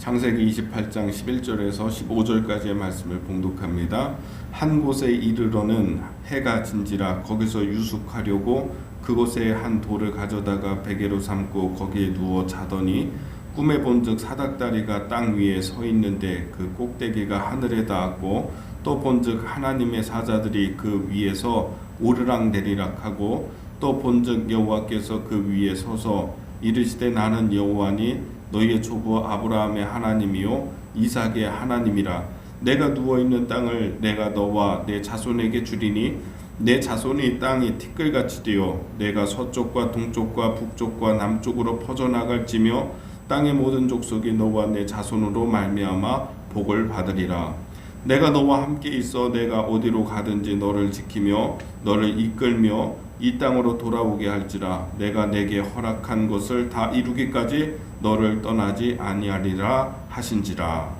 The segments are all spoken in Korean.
창세기 28장 11절에서 15절까지의 말씀을 봉독합니다. 한 곳에 이르러는 해가 진지라 거기서 유숙하려고 그곳에 한 돌을 가져다가 베개로 삼고 거기에 누워 자더니 꿈에 본즉 사닥다리가 땅 위에 서 있는데 그 꼭대기가 하늘에 닿았고 또 본즉 하나님의 사자들이 그 위에서 오르락내리락하고 또 본즉 여호와께서 그 위에 서서 이르시되 나는 여호와니 너희의 조부 아브라함의 하나님이요 이삭의 하나님이라. 내가 누워있는 땅을 내가 너와 내 자손에게 주리니 내 자손이 땅이 티끌같이 되어 내가 서쪽과 동쪽과 북쪽과 남쪽으로 퍼져나갈지며 땅의 모든 족속이 너와 내 자손으로 말미암아 복을 받으리라. 내가 너와 함께 있어 내가 어디로 가든지 너를 지키며 너를 이끌며 이 땅으로 돌아오게 할지라. 내가 내게 허락한 것을 다 이루기까지 너를 떠나지 아니하리라 하신지라.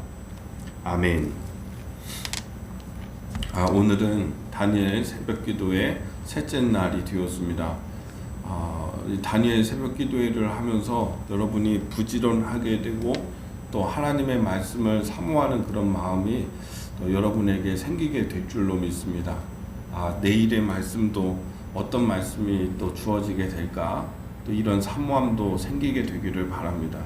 아멘. 오늘은 다니엘 새벽기도의 셋째 날이 되었습니다. 다니엘 새벽기도회를 하면서 여러분이 부지런하게 되고 또 하나님의 말씀을 사모하는 그런 마음이 또 여러분에게 생기게 될 줄로 믿습니다. 내일의 말씀도 어떤 말씀이 또 주어지게 될까? 또 이런 사모함도 생기게 되기를 바랍니다.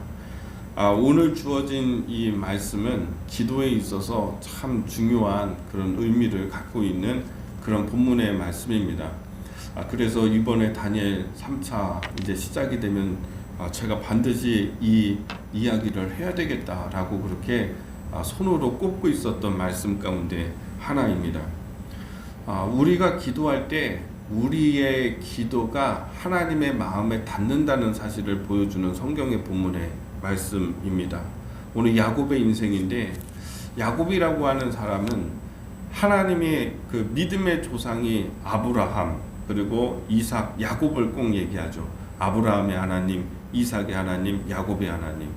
오늘 주어진 이 말씀은 기도에 있어서 참 중요한 그런 의미를 갖고 있는 그런 본문의 말씀입니다. 그래서 이번에 다니엘 3차 이제 시작이 되면 제가 반드시 이 이야기를 해야 되겠다라고 그렇게 손으로 꼽고 있었던 말씀 가운데 하나입니다. 우리가 기도할 때 우리의 기도가 하나님의 마음에 닿는다는 사실을 보여주는 성경의 본문의 말씀입니다. 오늘 야곱의 인생인데 야곱이라고 하는 사람은 하나님의 그 믿음의 조상이 아브라함 그리고 이삭, 야곱을 꼭 얘기하죠. 아브라함의 하나님, 이삭의 하나님, 야곱의 하나님.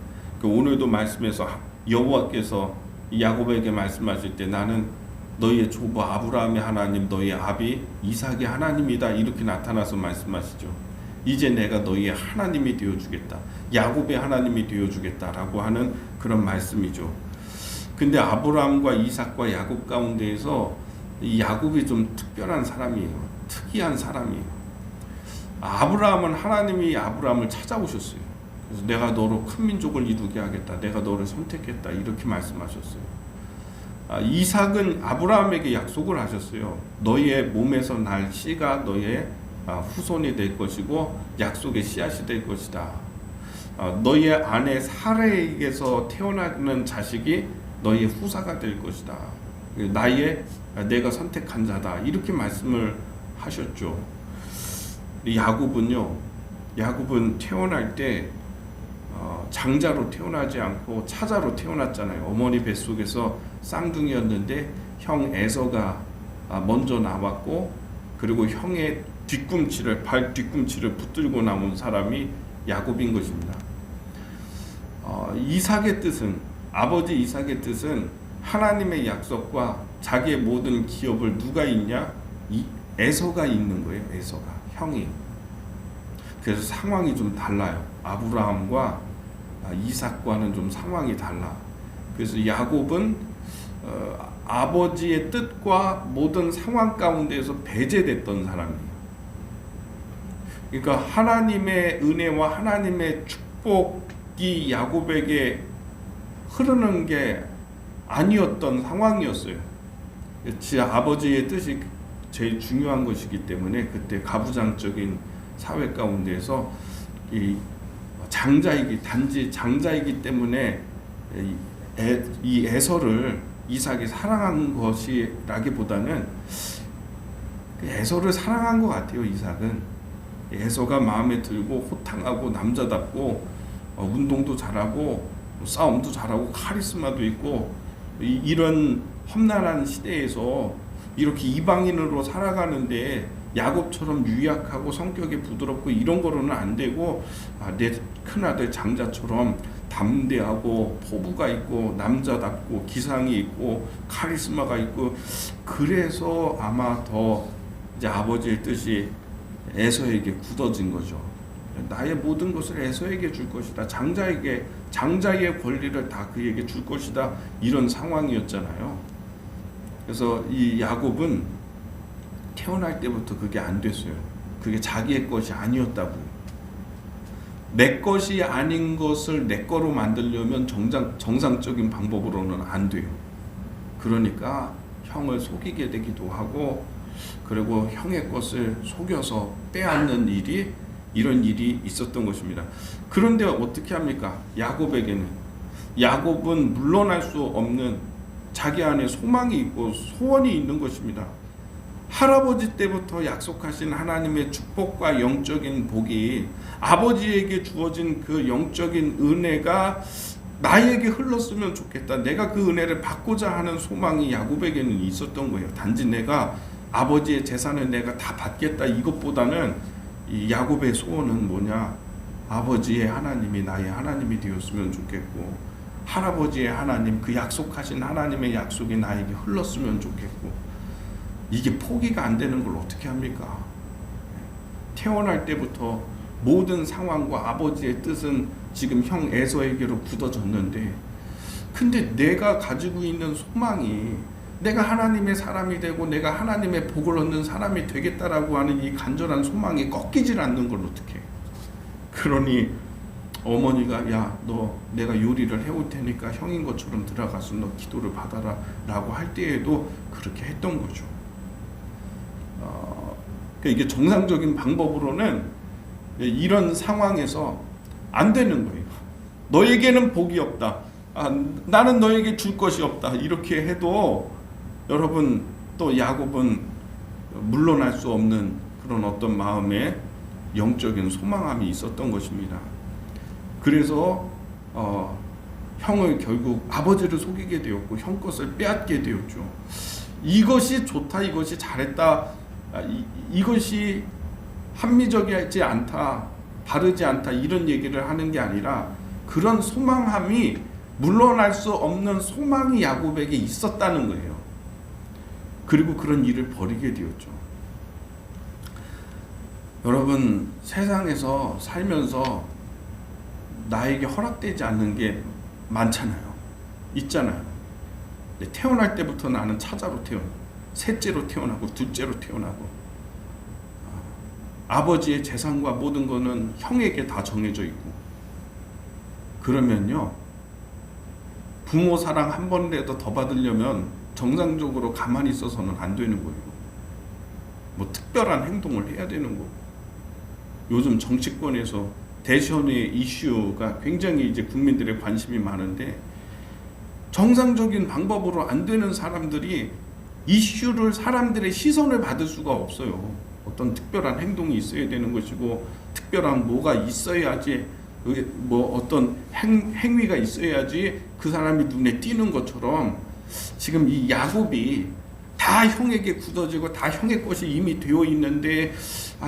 오늘도 말씀에서 여호와께서 야곱에게 말씀하실 때 나는 너희의 조부 아브라함의 하나님, 너희의 아비 이삭의 하나님이다 이렇게 나타나서 말씀하시죠. 이제 내가 너희의 하나님이 되어주겠다, 야곱의 하나님이 되어주겠다라고 하는 그런 말씀이죠. 근데 아브라함과 이삭과 야곱 가운데에서 이 야곱이 좀 특별한 사람이에요. 특이한 사람이에요. 아브라함은 하나님이 아브라함을 찾아오셨어요. 그래서 내가 너로 큰 민족을 이루게 하겠다, 내가 너를 선택했다 이렇게 말씀하셨어요. 이삭은 아브라함에게 약속을 하셨어요. 너희의 몸에서 날 씨가 너희의 후손이 될 것이고 약속의 씨앗이 될 것이다. 너희의 아내 사라에게서 태어나는 자식이 너희의 후사가 될 것이다. 내가 선택한 자다 이렇게 말씀을 하셨죠. 야곱은 태어날 때 장자로 태어나지 않고 차자로 태어났잖아요. 어머니 뱃속에서 쌍둥이였는데 형 에서가 먼저 나왔고 그리고 형의 발 뒤꿈치를 붙들고 나온 사람이 야곱인 것입니다. 이삭의 뜻은, 아버지 이삭의 뜻은 하나님의 약속과 자기의 모든 기업을 누가 있냐? 에서가 있는 거예요. 에서가, 형이. 그래서 상황이 좀 달라요. 아브라함과 이삭과는 좀 상황이 달라. 그래서 야곱은 아버지의 뜻과 모든 상황 가운데에서 배제됐던 사람이에요. 그러니까 하나님의 은혜와 하나님의 축복이 야곱에게 흐르는 게 아니었던 상황이었어요. 제 아버지의 뜻이 제일 중요한 것이기 때문에 그때 가부장적인 사회 가운데에서 단지 장자이기 때문에 이 에서를 이삭이 사랑한 것이라기보다는 에서를 사랑한 것 같아요. 이삭은 에서가 마음에 들고 호탕하고 남자답고 운동도 잘하고 싸움도 잘하고 카리스마도 있고 이런 험난한 시대에서 이렇게 이방인으로 살아가는데 야곱처럼 유약하고 성격이 부드럽고 이런 거로는 안 되고 내 큰아들 장자처럼 담대하고 포부가 있고 남자답고 기상이 있고 카리스마가 있고 그래서 아마 더 이제 아버지의 뜻이 에서에게 굳어진 거죠. 나의 모든 것을 에서에게 줄 것이다. 장자의 권리를 다 그에게 줄 것이다. 이런 상황이었잖아요. 그래서 이 야곱은 태어날 때부터 그게 안 됐어요. 그게 자기의 것이 아니었다고요. 내 것이 아닌 것을 내 거로 만들려면 정상적인 방법으로는 안 돼요. 그러니까 형을 속이게 되기도 하고, 그리고 형의 것을 속여서 빼앗는 이런 일이 있었던 것입니다. 그런데 어떻게 합니까? 야곱은 물러날 수 없는 자기 안에 소망이 있고 소원이 있는 것입니다. 할아버지 때부터 약속하신 하나님의 축복과 영적인 복이, 아버지에게 주어진 그 영적인 은혜가 나에게 흘렀으면 좋겠다. 내가 그 은혜를 받고자 하는 소망이 야곱에게는 있었던 거예요. 단지 내가 아버지의 재산을 내가 다 받겠다, 이것보다는 이 야곱의 소원은 뭐냐? 아버지의 하나님이 나의 하나님이 되었으면 좋겠고, 할아버지의 하나님, 그 약속하신 하나님의 약속이 나에게 흘렀으면 좋겠고, 이게 포기가 안 되는 걸 어떻게 합니까? 태어날 때부터 모든 상황과 아버지의 뜻은 지금 형 에서에게로 굳어졌는데, 근데 내가 가지고 있는 소망이 내가 하나님의 사람이 되고 내가 하나님의 복을 얻는 사람이 되겠다라고 하는 이 간절한 소망이 꺾이질 않는 걸 어떻게 해요? 그러니 어머니가 야, 너 내가 요리를 해올 테니까 형인 것처럼 들어가서 너 기도를 받아라 라고 할 때에도 그렇게 했던 거죠. 이게 정상적인 방법으로는 이런 상황에서 안 되는 거예요. 너에게는 복이 없다. 나는 너에게 줄 것이 없다. 이렇게 해도 여러분, 또 야곱은 물러날 수 없는 그런 어떤 마음에 영적인 소망함이 있었던 것입니다. 그래서 형을 결국 아버지를 속이게 되었고 형 것을 빼앗게 되었죠. 이것이 좋다, 이것이 잘했다, 이것이 합리적이지 않다, 바르지 않다, 이런 얘기를 하는 게 아니라, 그런 소망함이, 물러날 수 없는 소망이 야곱에게 있었다는 거예요. 그리고 그런 일을 벌이게 되었죠. 여러분, 세상에서 살면서 나에게 허락되지 않는 게 많잖아요. 있잖아요. 태어날 때부터 나는 차자로 태어나고, 셋째로 태어나고, 둘째로 태어나고, 아버지의 재산과 모든 거는 형에게 다 정해져 있고, 그러면요, 부모 사랑 한 번이라도 더 받으려면 정상적으로 가만히 있어서는 안 되는 거예요. 뭐 특별한 행동을 해야 되는 거고, 요즘 정치권에서 대선의 이슈가 굉장히 이제 국민들의 관심이 많은데, 정상적인 방법으로 안 되는 사람들이 이슈를, 사람들의 시선을 받을 수가 없어요. 어떤 특별한 행동이 있어야 되는 것이고, 특별한 뭐가 있어야지, 뭐 어떤 행위가 있어야지 그 사람이 눈에 띄는 것처럼, 지금 이 야곱이 다 형에게 굳어지고 다 형의 것이 이미 되어 있는데,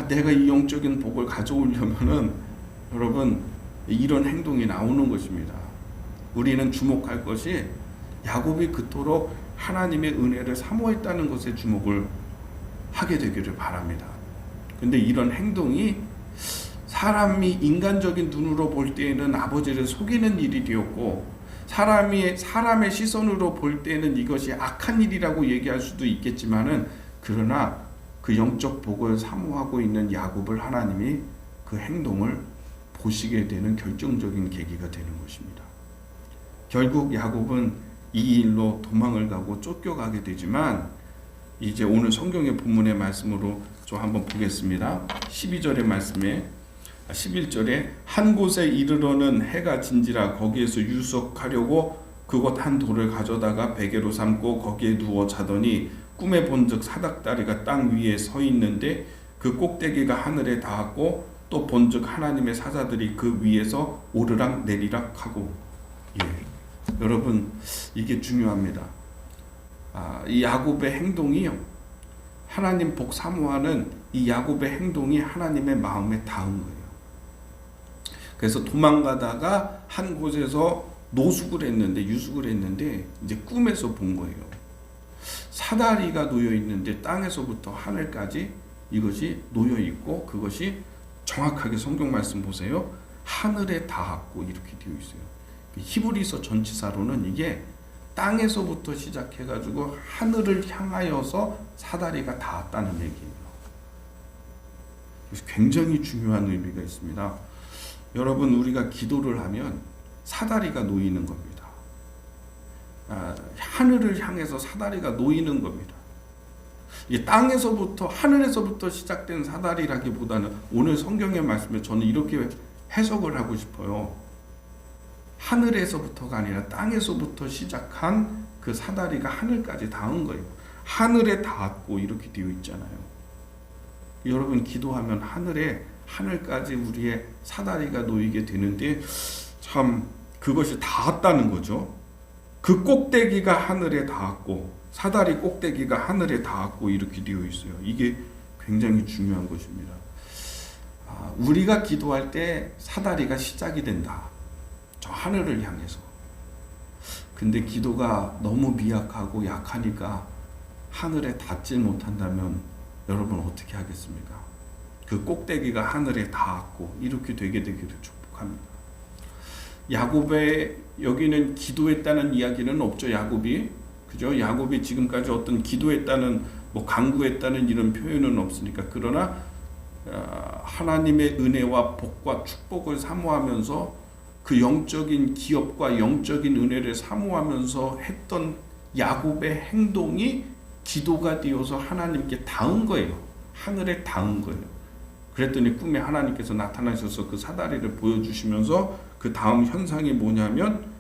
내가 이 영적인 복을 가져오려면은 여러분, 이런 행동이 나오는 것입니다. 우리는 주목할 것이 야곱이 그토록 하나님의 은혜를 사모했다는 것에 주목을 하게 되기를 바랍니다. 근데 이런 행동이 사람이 인간적인 눈으로 볼 때에는 아버지를 속이는 일이 되었고, 사람의 시선으로 볼 때는 이것이 악한 일이라고 얘기할 수도 있겠지만은, 그러나 그 영적 복을 사모하고 있는 야곱을 하나님이 그 행동을 보시게 되는 결정적인 계기가 되는 것입니다. 결국 야곱은 이 일로 도망을 가고 쫓겨가게 되지만, 이제 오늘 성경의 본문의 말씀으로 좀 한번 보겠습니다. 12절의 말씀에, 11절에 한 곳에 이르러는 해가 진지라 거기에서 유숙하려고 그곳 한 돌을 가져다가 베개로 삼고 거기에 누워 자더니 꿈에 본즉 사닥다리가 땅 위에 서 있는데 그 꼭대기가 하늘에 닿았고 또 본즉 하나님의 사자들이 그 위에서 오르락 내리락 하고. 여러분, 이게 중요합니다. 이 야곱의 행동이요, 하나님 복 사모하는 이 야곱의 행동이 하나님의 마음에 닿은 거예요. 그래서 도망가다가 한 곳에서 유숙을 했는데 이제 꿈에서 본 거예요. 사다리가 놓여 있는데 땅에서부터 하늘까지 이것이 놓여 있고, 그것이 정확하게 성경 말씀 보세요. 하늘에 닿았고 이렇게 되어 있어요. 히브리서 전치사로는 이게 땅에서부터 시작해가지고 하늘을 향하여서 사다리가 닿았다는 얘기예요. 그래서 굉장히 중요한 의미가 있습니다. 여러분, 우리가 기도를 하면 사다리가 놓이는 겁니다. 하늘을 향해서 사다리가 놓이는 겁니다. 이게 땅에서부터 하늘에서부터 시작된 사다리라기보다는 오늘 성경의 말씀에 저는 이렇게 해석을 하고 싶어요. 하늘에서부터가 아니라 땅에서부터 시작한 그 사다리가 하늘까지 닿은 거예요. 하늘에 닿았고 이렇게 되어 있잖아요. 여러분, 기도하면 하늘까지 우리의 사다리가 놓이게 되는데 참 그것이 닿았다는 거죠. 그 꼭대기가 하늘에 닿았고 사다리 꼭대기가 하늘에 닿았고 이렇게 되어 있어요. 이게 굉장히 중요한 것입니다. 우리가 기도할 때 사다리가 시작이 된다. 저 하늘을 향해서. 근데 기도가 너무 미약하고 약하니까 하늘에 닿지 못한다면 여러분 어떻게 하겠습니까? 그 꼭대기가 하늘에 닿았고 이렇게 되게 되기를 축복합니다. 야곱의 여기는 기도했다는 이야기는 없죠. 야곱이 그죠? 야곱이 지금까지 어떤 기도했다는 간구했다는 이런 표현은 없으니까. 그러나 하나님의 은혜와 복과 축복을 사모하면서 그 영적인 기업과 영적인 은혜를 사모하면서 했던 야곱의 행동이 기도가 되어서 하나님께 닿은 거예요. 하늘에 닿은 거예요. 그랬더니 꿈에 하나님께서 나타나셔서 그 사다리를 보여주시면서 그 다음 현상이 뭐냐면,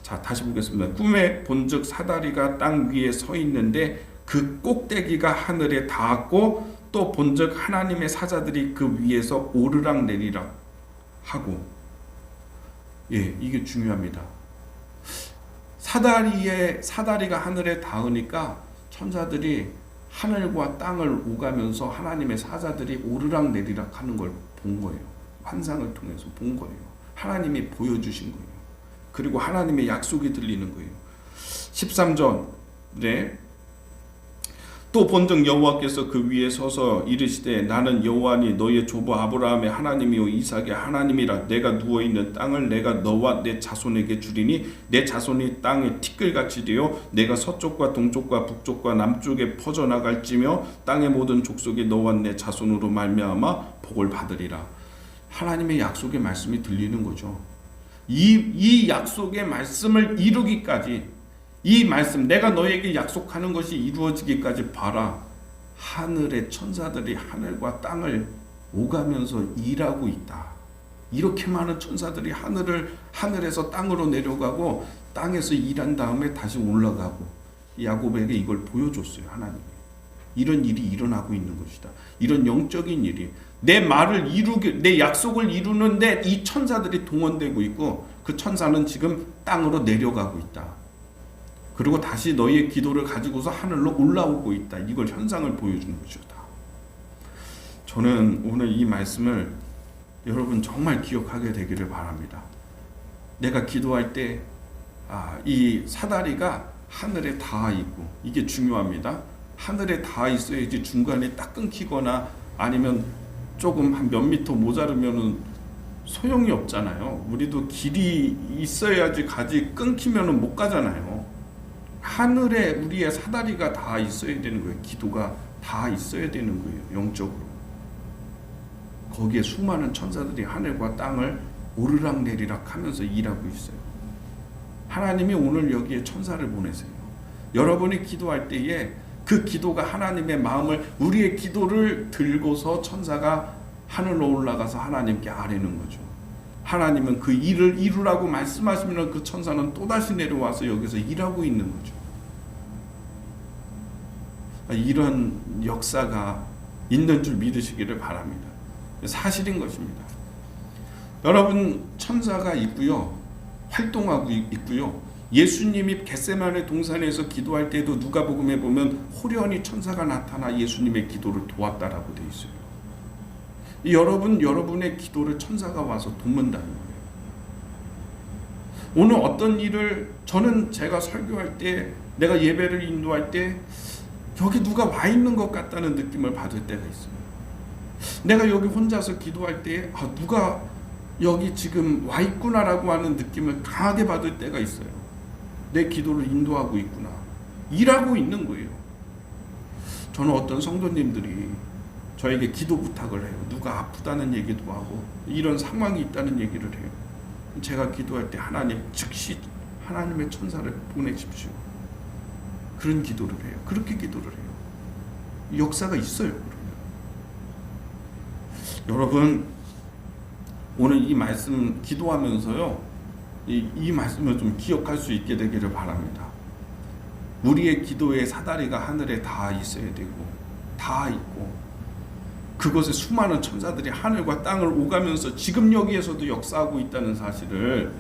자, 다시 보겠습니다. 꿈에 본즉 사다리가 땅 위에 서 있는데 그 꼭대기가 하늘에 닿았고 또 본즉 하나님의 사자들이 그 위에서 오르락 내리락 하고. 이게 중요합니다. 사다리가 하늘에 닿으니까 천사들이 하늘과 땅을 오가면서 하나님의 사자들이 오르락 내리락 하는 걸 본 거예요. 환상을 통해서 본 거예요. 하나님이 보여주신 거예요. 그리고 하나님의 약속이 들리는 거예요. 13절에 또 본즉 여호와께서 그 위에 서서 이르시되 나는 여호와니 너의 조부 아브라함의 하나님이요 이삭의 하나님이라. 내가 누워있는 땅을 내가 너와 내 자손에게 주리니 내 자손이 땅에 티끌같이 되어 내가 서쪽과 동쪽과 북쪽과 남쪽에 퍼져나갈지며 땅의 모든 족속이 너와 내 자손으로 말미암아 복을 받으리라. 하나님의 약속의 말씀이 들리는 거죠. 이 약속의 말씀을 이루기까지, 이 말씀 내가 너에게 약속하는 것이 이루어지기까지 봐라. 하늘의 천사들이 하늘과 땅을 오가면서 일하고 있다. 이렇게 많은 천사들이 하늘에서 땅으로 내려가고 땅에서 일한 다음에 다시 올라가고 야곱에게 이걸 보여줬어요. 하나님이. 이런 일이 일어나고 있는 것이다. 이런 영적인 일이 내 말을 내 약속을 이루는데 이 천사들이 동원되고 있고 그 천사는 지금 땅으로 내려가고 있다. 그리고 다시 너희의 기도를 가지고서 하늘로 올라오고 있다. 이걸 현상을 보여주는 것이다. 저는 오늘 이 말씀을 여러분 정말 기억하게 되기를 바랍니다. 내가 기도할 때 이 사다리가 하늘에 닿아 있고, 이게 중요합니다. 하늘에 닿아 있어야지 중간에 딱 끊기거나 아니면 조금 한 몇 미터 모자르면은 소용이 없잖아요. 우리도 길이 있어야지 가지, 끊기면은 못 가잖아요. 하늘에 우리의 사다리가 다 있어야 되는 거예요. 기도가 다 있어야 되는 거예요. 영적으로. 거기에 수많은 천사들이 하늘과 땅을 오르락 내리락 하면서 일하고 있어요. 하나님이 오늘 여기에 천사를 보내세요. 여러분이 기도할 때에 그 기도가 하나님의 마음을, 우리의 기도를 들고서 천사가 하늘로 올라가서 하나님께 아뢰는 거죠. 하나님은 그 일을 이루라고 말씀하시면 그 천사는 또다시 내려와서 여기서 일하고 있는 거죠. 이런 역사가 있는 줄 믿으시기를 바랍니다. 사실인 것입니다. 여러분, 천사가 있고요, 활동하고 있고요. 예수님이 겟세마네 동산에서 기도할 때도 누가복음에 보면 호련히 천사가 나타나 예수님의 기도를 도왔다라고 되어 있어요. 여러분의 기도를 천사가 와서 돕는다는 거예요. 오늘 어떤 일을, 저는 제가 설교할 때, 내가 예배를 인도할 때 여기 누가 와 있는 것 같다는 느낌을 받을 때가 있어요. 내가 여기 혼자서 기도할 때 누가 여기 지금 와 있구나라고 하는 느낌을 강하게 받을 때가 있어요. 내 기도를 인도하고 있구나. 일하고 있는 거예요. 저는 어떤 성도님들이 저에게 기도 부탁을 해요. 누가 아프다는 얘기도 하고 이런 상황이 있다는 얘기를 해요. 제가 기도할 때 하나님 즉시 하나님의 천사를 보내십시오. 그런 기도를 해요. 그렇게 기도를 해요. 역사가 있어요. 여러분, 오늘 이 말씀 기도하면서요, 이 말씀을 좀 기억할 수 있게 되기를 바랍니다. 우리의 기도의 사다리가 하늘에 다 있어야 되고 다 있고 그것에 수많은 천사들이 하늘과 땅을 오가면서 지금 여기에서도 역사하고 있다는 사실을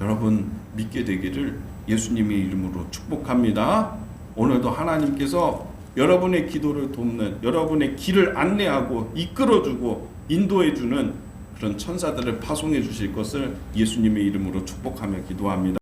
여러분 믿게 되기를 예수님의 이름으로 축복합니다. 오늘도 하나님께서 여러분의 기도를 돕는, 여러분의 길을 안내하고 이끌어주고 인도해주는 그런 천사들을 파송해 주실 것을 예수님의 이름으로 축복하며 기도합니다.